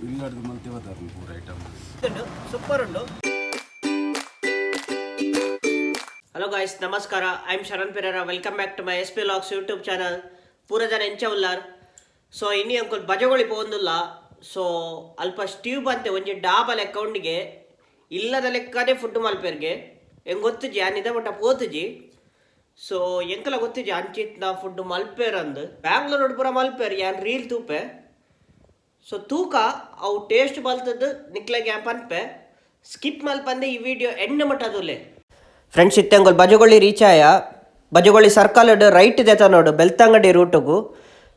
ಇಲ್ಲಡ್ದು ಮಲ್ತಿ ಬದಾರ ಪೂರ ಐಟಮ್ ಸೂಪರ್ ಉಂಡು. ಹಲೋ ಗಾಯ್ಸ್, ನಮಸ್ಕಾರ. I am Sharan Pereira. Welcome back to my SP Vlogs YouTube channel. ಪೂರ ಜನ ಎಂಚ ಉಲ್ಲಾರ್. ಸೊ ಇನ್ನಿ ಅಂಕಲ್ ಬಜಗೊಳಿ ಪೋಂದುಲ್ಲ. ಸೊ ಅಲ್ಪ ಸ್ಟೀವ್ ಬಂತೆ ಒಂಜಿ ಡಾಬಾ ಲೆಕ್ಕ ಉಂಡಿಗೆ ಇಲ್ಲದ ಲೆಕ್ಕನೇ ಫುಡ್ ಮಲ್ಪೆರ್ಗೆ ಹೆಂಗೆ ಗೊತ್ತುಜಿ ಅನಿದ ಮಟ್ಟ ಪೋತುಜಿ. ಸೊ ಎಂಕಲ ಗೊತ್ತಿಜಿ ಅಂಚಿತ್ನ ಫುಡ್ ಮಲ್ಪೇರಂದು ಬ್ಯಾಂಗ್ಳೂರ್ ಪೂರ ಮಲ್ಪೇರ್ ಯಾನ್ ರೀಲ್ ತೂಪೆ. ಸೊ ತೂಕ ಅವು ಟೇಸ್ಟ್ ಬಲ್ತದ್ದು ನಿಕ್ಲೆಗೆ ಪನ್ಪೆ ಸ್ಕಿಪ್ ಮಲ್ಪಂದೆ ಈ ವಿಡಿಯೋ ಎಣ್ಣೆ ಮಟ್ಟದುಲ್ಲೆ. ಫ್ರೆಂಡ್ಸ್ ಇತ್ತಂಗೊಲ್ ಬಜಗೊಳ್ಳಿ ರೀಚ್ ಆಯ ಬಜಗೊಳ್ಳಿ ಸರ್ಕಲ್ ರೈಟ್ ದೆತ ನೋಡು ಬೆಳ್ತಂಗಡಿ ರೂಟುಗು.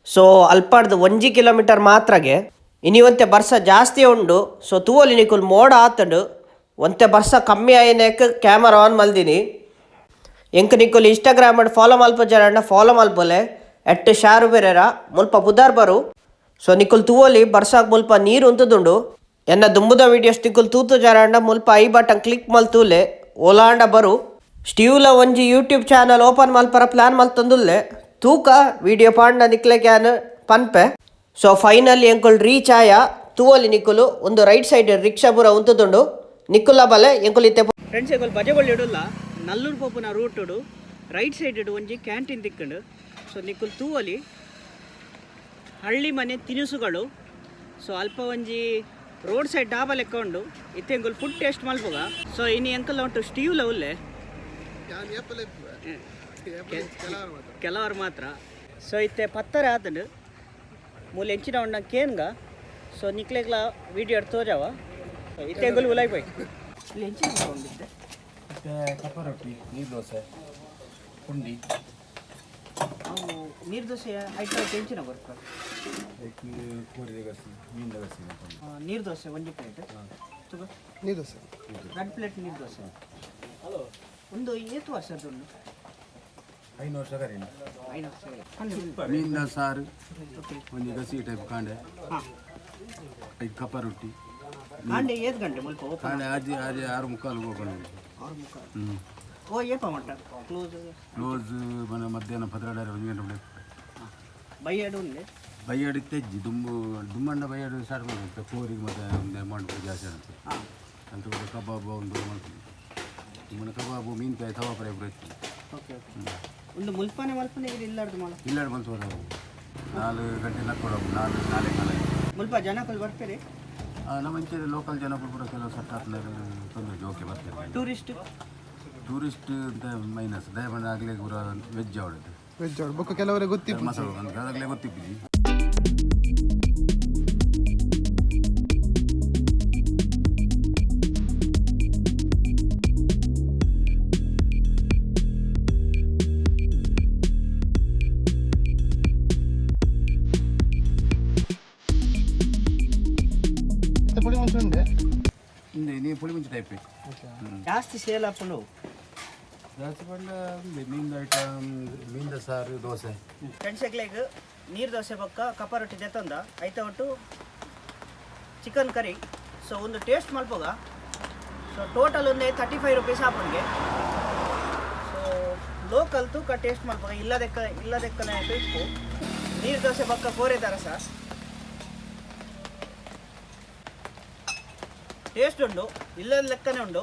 ಸೊ ಅಲ್ಪಾಡ್ದು 1 ಕಿಲೋಮೀಟರ್ ಮಾತ್ರಗೆ ಇನ್ನಿವಂತೆ ಬರ್ಸ ಜಾಸ್ತಿ ಉಂಡು. ಸೊ ತೂವಲ್ಲಿ ನಿಕುಲ್ ಮೋಡ ಆತಂಡು ಒಂತೆ ಬರ್ಸ ಕಮ್ಮಿ ಆಯ್ನೆಕ್ ಕ್ಯಾಮರಾ ಆನ್ ಮಲ್ದಿನಿ. ಎಂಕ್ ನಿಕುಲ್ ಇನ್ಸ್ಟಾಗ್ರಾಮ್ ಫಾಲೋ ಮಲ್ಪ ಜನ ಫಾಲೋ ಮಲ್ಪಲೆ @ಶಾರು ಪೆರೇರಾ ಮುಲ್ಪ ಬುಧಾರ್ ಬರು. ಸೊ ನಿಕುಲ್ ತೂವಲಿ ಬರ್ಸಾಕ್ ಮುಲ್ಪ ನೀರು ಉಂತುದುಂಡು. ಎನ್ನ ದುಂಬುದ ವೀಡಿಯೋಸ್ ನಿಕುಲ್ ತೂತು ಜಾರಂಡ ಮುಲ್ಪ ಐ ಬಟನ್ ಕ್ಲಿಕ್ ಮಲ್ತೂಲೆ ಓಲಾಂಡ ಬರು. ಸ್ಟೀವ್ಲ ಒಂಜಿ ಯೂಟ್ಯೂಬ್ ಚಾನಲ್ ಓಪನ್ ಮಲ್ಪರ ಪ್ಲಾನ್ ಮಲ್ತೊಂದುಲ್ಲೆ ತೂಕ ವಿಡಿಯೋ ಪಾಂಡ ನಿಕ್ಲೆ ಕ್ಯಾನ್ ಪನ್ಪೆ. ಸೊ ಫೈನಲಿ ಎಂಕುಲ್ ರೀಚ್ ಆಯ ತೂವಲಿ ನಿಕುಲು ಒಂದು ರೈಟ್ ಸೈಡ್ ರಿಕ್ಷಾ ಪೂರ ಉಂತುದುಂಡು ನಿಕುಲ ಬಲೆ ಎಂಕುಲ್ ಇತ್ತೆ. ಫ್ರೆಂಡ್ಸ್ ಎಂಕುಲ್ ಬಜಗೊಳ್ಳಿ ಇಡುಲ್ಲ ನಲ್ಲೂರು ಪೋಪುನ ರೂಟುಡು ರೈಟ್ ಸೈಡ್ ಇಡು ಒಂಜಿ ಕ್ಯಾಂಟೀನ್ ತಿಕ್ಕಂಡು. ಸೊ ನಿಕುಲ್ ತೂವಲಿ ಹಳ್ಳಿ ಮನೆ ತಿನಿಸುಗಳು. ಸೊ ಅಲ್ಪ ಒಂಜಿ ರೋಡ್ ಸೈಡ್ ಡಾಬಾ ಲೆಕ್ಕ ಉಂಡು ಇತ್ತೆ ಎಂಕುಲ್ ಫುಡ್ ಟೇಸ್ಟ್ ಮಲ್ಪುಗ. ಸೊ ಇನ್ನು ಎಂಕಲ್ ಉಂಟು ಸ್ಟೀವ್ಲ ಉಲ್ಲೆ ಕೆಲವರು ಮಾತ್ರ. ಸೊ ಇತ್ತೆ ಪತ್ತರ ಆತಂಡು ಮೂಲ ಎಂಚಿನ ಉಂಡ ಕೇನ್ಗ. ಸೊ ನಿಕ್ಲೆಗ್ಲ ವೀಡಿಯೋ ಎಡ್ ತೋಜಾವ ಇತ್ತೆ ಎಂಕುಲ್ ಉಲಾಯ್ ಪೋಯ್ ಇಲ್ಲಿ ಎಂಚಿನ ಉಂಡಿದ್ದೆ ಕಪ್ಪ ರೊಟ್ಟಿ ನೀರು ದೋಸೆ ಪುಂಡಿ ಅವು ನೀರು ದೋಸೆ ಐಟಮ್ ಎಂಚಿನ ಬರ್ತಾರೆ. ನೀರು ದೋಸೆ ಒಂಜಿ ಪ್ಲೇಟ್ ನೀರು ದೋಸೆ ರೆಡ್ ಪ್ಲೇಟ್ ನೀರು ದೋಸೆ ಒಂದು ಏತು ವರ್ಷದುಂಡು 5 ವರ್ಷ ಕರೀನ 5 ವರ್ಷ ಮೀನಿನ ಸಾರು ಒಂದು ಗಸಿ ಟೈಪ್ ಕಾಂಡೆ ಕಪ್ಪ ರೊಟ್ಟಿ ಕಾಂಡೆ ಏದು ಗಂಟೆ ಮುಲ್ಪ ಕಾಂಡೆ ಆಜಿ 6:45 ಹೋಗೋಣ. ಓ ಏಪ ಮಟ್ಟ ಕ್ಲೋಸ್ ಮನೆ ಮಧ್ಯಾಹ್ನ 12 ಗಂಟೆ ಬೈಯಾಡು ಉಂಡೆ ಬೈಯಾಡಿ ತೆಜ್ಜಿ ದುಮ್ಮಣ್ಣ ಬೈಯಾಡು ಸ್ಟಾರ್ಟ್ ಮಾಡ್ಬೇಕು ಕೋರಿಗೆ ಮತ್ತು ಒಂದು ಅಮೌಂಟ್ ಜಾಸ್ತಿ ಆಗುತ್ತೆ ಅಂತ ಕೂಡ ಕಬಾಬು ಒಂದು ಮಾಡ್ತೀವಿ. ನಿಮ್ಮನ್ನ ಕಬಾಬು ಮೀನ್ಕಾಯಿ ತವಾ ಫ್ರೈ ಇತ್ತು. ಓಕೆ ಒಂದು ಮುಲ್ಪನೆ ಮಲ್ಪನೆ ಇದು ಇಲ್ಲಾರ್ದು ಮಾಡ ಇಲ್ಲಾಡು ಬಂತು 4 ಗಂಟೆ ನಕ್ಕೊಡೋದು 4 ಮುಲ್ಪ ಜನಗಳು ಬರ್ತಾರೆ. ನಮ್ಮ ಇಂಚೆ ಲೋಕಲ್ ಜನಗಳು ಕೂಡ ಕೆಲವು ಸಟ್ ತೊಂದರೆ ಜೋಕೆ ಬರ್ತಾರೆ. ಟೂರಿಸ್ಟ್ ಅಂತ ಮೈನಸ್ ದಯಮಾಡಿ ಆಗಲೇ ಪೂರ ವೆಜ್ ಅವಳದು ವೆಜ್ ಅವಳು ಬೊಕ್ಕ ಕೆಲವರಿಗೆ ಗೊತ್ತಿಲ್ಲ ಮಸಾಲೆ ಅಂತ ಅದಾಗಲೇ ಗೊತ್ತಿಪ್ಪಿದ್ವಿ. ಪುಳಿ ಮುಂಚೆ ಉಂಡೆ ನೀವು ಪುಳಿ ಮುಂಚೆ ಟೈಪ್ ಜಾಸ್ತಿ ಸೇಲ್ ಹಾಕೊಂಡು ಜಾಸ್ತಿ ಬಂದ ಮೀನಿನ ಐಟಮ್ ಮೀನಿನ ಸಾರು ದೋಸೆ. ಫ್ರೆಂಡ್ಸ್ ಎಗ್ಲೆಗ್ ನೀರು ದೋಸೆ ಬೊಕ್ಕ ಕಪ್ಪ ರೊಟ್ಟಿ ದೆತ್ತಂದ ಐತ ಒಟ್ಟು ಚಿಕನ್ ಕರಿ. ಸೊ ಒಂದು ಟೇಸ್ಟ್ ಮಲ್ಪೋಗ. ಸೊ ಟೋಟಲ್ ಒಂದು 35 ರೂಪೀಸ್ ಹಾಪನ್ಗೆ. ಸೊ ಲೋಕಲ್ ತೂಕ ಟೇಸ್ಟ್ ಮಲ್ಪೋಗ ಇಲ್ಲದೆಕ್ಕನೆ ಬೇಕು. ನೀರು ದೋಸೆ ಬೊಕ್ಕ ಕೋರೆ ದರಸ ಟೇಸ್ಟ್ ಉಂಡು ಇಲ್ಲದ ಲೆಕ್ಕನೇ ಉಂಡು.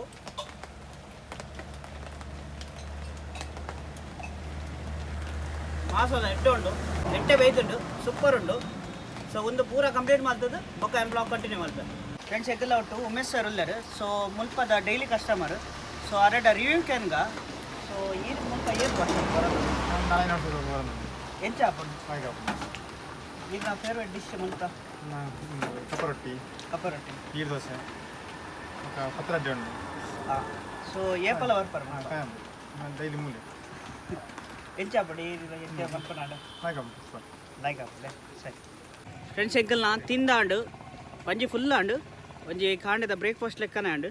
ಮಾಸಲ ಎಡ್ಡೆ ಉಂಡು ಎಡ್ಡೆ ಬೇಯ್ದುಂಡು ಸೂಪರ್ ಉಂಡು. ಸೊ ಒಂದು ಪೂರ ಕಂಪ್ಲೀಟ್ ಮಾಡ್ತದ್ದು ಬೊಕ್ಕ ಬ್ಲಾಗ್ ಕಂಟಿನ್ಯೂ ಮಾಡ್ತಾರೆ. ಫ್ರೆಂಡ್ಸ್ ಎಗ್ಗೆಲ್ಲ ಒಟ್ಟು ಉಮೇಶ್ ಸರ್ ಉಳ್ಳರು. ಸೊ ಮುಲ್ಪದ ಡೈಲಿ ಕಸ್ಟಮರ್. ಸೊ ಅರೆಡ ರಿವ್ಯೂ ಕ್ಯಾನ್ಗ. ಸೊ ಈ ಮುಲ್ಪ ಏನು ಬರೋದು ಎಂಚ ಹಾಕೊಂಡು ಈಗ ಫೇವ್ರೇಟ್ ಡಿಶ್ ಮುಲ್ಪ ಕಪ್ಪ ರೊಟ್ಟಿ ನೀರು ದೋಸೆ ಪತ್ರೊಡ್ಡೆ ಉಂಡು. ಹಾಂ ಸೊ ಏಪಲ ಬರ್ಪಾರ ಡೈಲಿ ಮೂಲೆ ಎಂಚ ಪಡಿ ಎಂಚ ಮಲ್ಪನಾಡು ಲೈಕ್ ಹಾಪಡೆ ಸರಿ. ಫ್ರೆಂಡ್ಸ್ ಎಂಕಲ್ ನಾನು ತಿಂದಾಂಡು ಒಂಜಿ ಫುಲ್ ಆಂಡು ಒಂಜಿ ಕಾಂಡದ ಬ್ರೇಕ್ಫಾಸ್ಟ್ ಲೆಕ್ಕನೇ ಆಂಡು.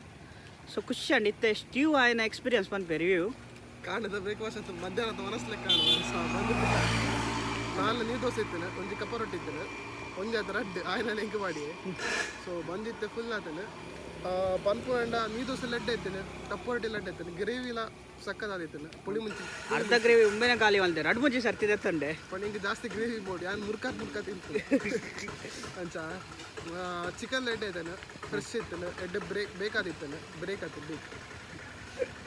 ಸೊ ಖುಷಿ ಆಂಡು ಇತ್ತೆ ಸ್ಟೀವ್ ಆಯ್ನ ಎಕ್ಸ್ಪೀರಿಯನ್ಸ್ ಬಂದ್ಪೆ ರಿವ್ಯೂ ಕಾಂಡದ ಬ್ರೇಕ್ಫಾಸ್ಟ್ ಅಂತ ಮಧ್ಯಾಹ್ನದ ಮನಸ್ಲೆಕ್ಕ ನಾಲ್ಕು ನೀರು ದೋಸೆ ಇತ್ತೇನೆ ಒಂಜಿ ಕಪ್ಪ ರೊಟ್ಟಿ ಇತ್ತೇನೆ ಒಂಜಿ ಅದು ರಡ್ಡು ಆಯ್ನ ಎಂಕು ಮಾಡಿ. ಸೊ ಬಂದಿತ್ತೆ ಫುಲ್ ಆತೇನೆ ಪನ್ಪುಂಡ ನೀ ದೋಸೆ ಲಡ್ಡೆ ಐತೇನೆ ಟಪ್ಪು ರೊಟ್ಟಿ ಲಡ್ಡೆ ಐತೇನೆ ಗ್ರೇವಿಲ ಸಕ್ಕದಾದೈತೇನೆ ಪುಳಿ ಮುಂಚಿ ಅರ್ಧ ಗ್ರೇವಿ ಉಂಬೆನ ಖಾಲಿ ಮಲ್ತೆ ರಡ್ ಮುಂಚೆ ಸರ್ತಿದೆ ತಂಡೆ पण ಹಿಂಗೆ ಜಾಸ್ತಿ ಗ್ರೇವಿ ಬೋಡಿ ನಾನು ಮುರ್ಕ ತಿಂತು ಅಂಚ ಚಿಕನ್ ಲಡ್ಡೆ ಐತೇನೆ ಫ್ರೆಶ್ ಐತೇನೆ ಎಡ್ಡೆ ಬ್ರೇಕ್ ಆದಿತ್ತೇನೆ ಬ್ರೇಕ್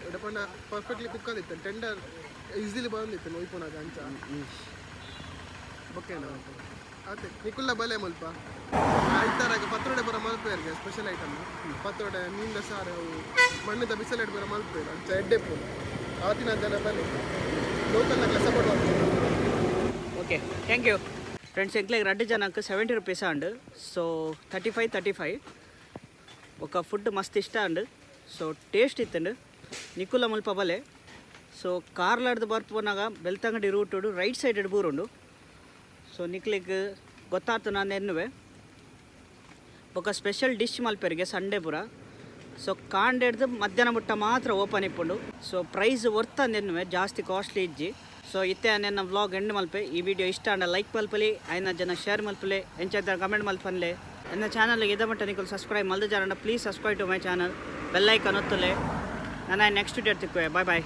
ಎಡ್ಡೆ ಪಂಡ ಪರ್ಫೆಕ್ಟ್ಲಿ ಕುಕ್ ಆದಿತ್ತೇನೆ ಟೆಂಡರ್ ಈಸಿಲಿ ಬಂದಿತ್ತೇನೆ ಒಯ್ಪುನಾಗ ಅಂಚ ಬೊಕ್ಕೇನ ಅದೇ ನಿಕುಲ್ಲ ಬಲೆ ಮಲ್ಪ ಐತಾರಾಗ ಪತ್ರೊಡೆ ಬರೋ ಮಲ್ಪೇರ್ಗೆ ಸ್ಪೆಷಲ್ ಐಟಮ್ ಪತ್ರೊಡೆ ಮೀನಿನ ಸಾರು ಅವು ಮಣ್ಣಿದ ಬಿಸಿಲೆಡ್ ಬರೋ ಮಲ್ಪೇರು ಅಂಚ ಎಡ್ಡೆ ಪೂರ ಆವತ್ತಿನ ಜನ ಬನ್ನಿ ಲೋಕಲ್ನಾಗ ಸಪೋರ್ಟ್ ಮಾಡ್ತಾರೆ ಓಕೆ ಥ್ಯಾಂಕ್ ಯು ಫ್ರೆಂಡ್ಸ್ ಎಂಕ್ಲೆಗ್ ರಡ್ಡು ಜನಕ್ಕೆ 70 ರೂಪೀಸ್ ಅಂಡು ಸೊ 35 ఒక ಫುಡ್ ಮಸ್ತ್ ಇಷ್ಟ ಅಂಡು ಸೊ ಟೇಸ್ಟ್ ಇತ್ತಂಡು ನಿಕುಲ ಮುಲ್ಪ ಬಲೆ ಸೊ ಕಾರ್ಲಾಡ್ದು ಬರ್ಪೋನಾಗ ಬೆಳ್ತಂಗಡಿ ರೂಟುಡು ರೈಟ್ ಸೈಡ್ ಬೂರುಂಡು ಸೊ ನಿಕ್ಲಿಗೆ ಗೊತ್ತಾಯ್ತು ನಾನು ಎನ್ನುವೆ ఒక ಸ್ಪೆಷಲ್ ಡಿಶ್ ಮಲ್ಪೆರಿಗೆ ಸಂಡೇ ಪುರ ಸೊ ಕಾಂಡೆಡ್ದು ಮಧ್ಯಾಹ್ನ ಮುಟ್ಟ ಮಾತ್ರ ಓಪನ್ ಇಪ್ಪುಂಡು ಸೊ ಪ್ರೈಸ್ ವರ್ತ್ ಅಂದೆನ್ನುವೆ ಜಾಸ್ತಿ ಕಾಸ್ಟ್ಲಿ ಇಜ್ಜಿ ಸೊ ಇತ್ತೆ ನನ್ನ ವ್ಲಾಗ್ ಎಂಡ್ ಮಲ್ಪೆ ಈ ವಿಡಿಯೋ ಇಷ್ಟ ಅಂಡ ಲೈಕ್ ಮಲ್ಪಲಿ ಐನ ಜನ ಶೇರ್ ಮಲ್ಪಲೆ ಎಂಚಾದ ಕಮೆಂಟ್ ಮಲ್ಪನ್ಲೆ ನನ್ನ ಚಾನಲ್ಗೆ ಇದ ಮಟ್ಟ ನಿಕಲು ಸಬ್ಸ್ಕ್ರೈಬ್ ಮಲ್ದ ಜಾರಣ್ಣ please subscribe to my channel bell icon ಒತ್ತಲೆ ನಾನು ನೆಕ್ಸ್ಟ್ ವಿಡಿಯೋ ತಿಕ್ಕುವೆ ಬಾಯ್ ಬಾಯ್